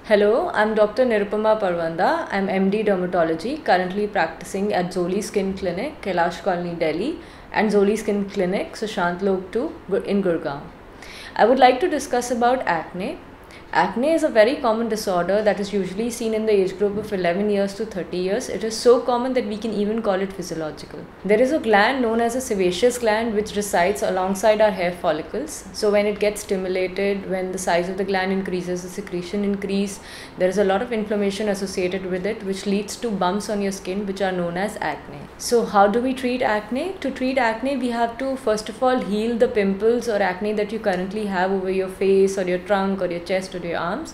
Hello, I'm Dr. Nirupama Parvanda. I'm MD Dermatology, currently practicing at Zoli Skin Clinic, Kailash Colony, Delhi, and Zoli Skin Clinic, Sushant Lok 2 in Gurgaon. I would like to discuss about acne. Acne is a very common disorder that is usually seen in the age group of 11 years to 30 years. It is so common that we can even call it physiological. There is a gland known as a sebaceous gland which resides alongside our hair follicles. So when it gets stimulated, when the size of the gland increases, the secretion increase, there is a lot of inflammation associated with it, which leads to bumps on your skin, which are known as acne. So how do we treat acne? To treat acne, we have to first of all heal the pimples or acne that you currently have over your face or your trunk or your chest or your arms.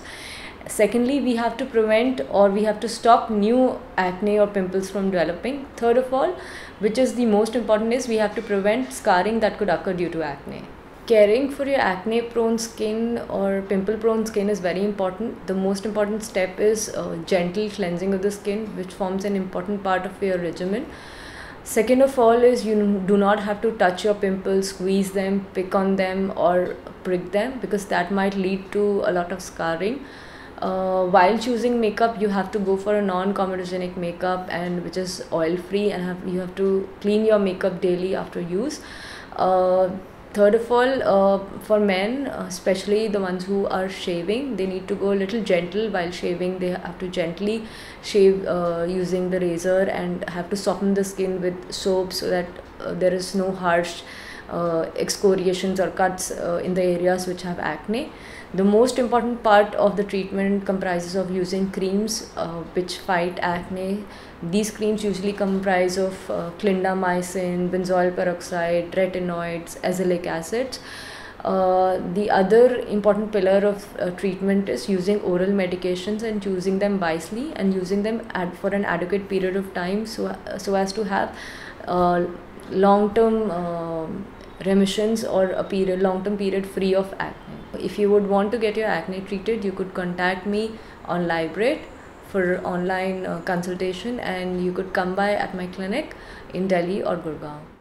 Secondly, we have to prevent or we have to stop new acne or pimples from developing. Third of all, which is the most important, is we have to prevent scarring that could occur due to acne. Caring for your acne prone skin or pimple prone skin is very important. The most important step is gentle cleansing of the skin, which forms an important part of your regimen. Second of all is you do not have to touch your pimples, squeeze them, pick on them or prick them, because that might lead to a lot of scarring. While choosing makeup, you have to go for a non-comedogenic makeup and which is oil free, and you have to clean your makeup daily after use. Third of all, for men, especially the ones who are shaving, they need to go a little gentle while shaving. They have to gently shave using the razor and have to soften the skin with soap so that there is no harsh excoriations or cuts in the areas which have acne. The most important part of the treatment comprises of using creams which fight acne. These creams usually comprise of clindamycin, benzoyl peroxide, retinoids, azelaic acids. The other important pillar of treatment is using oral medications and choosing them wisely and using them for an adequate period of time so as to have long-term remissions or a long-term period free of acne. If you would want to get your acne treated, you could contact me on Librate for online consultation, and you could come by at my clinic in Delhi or Gurgaon.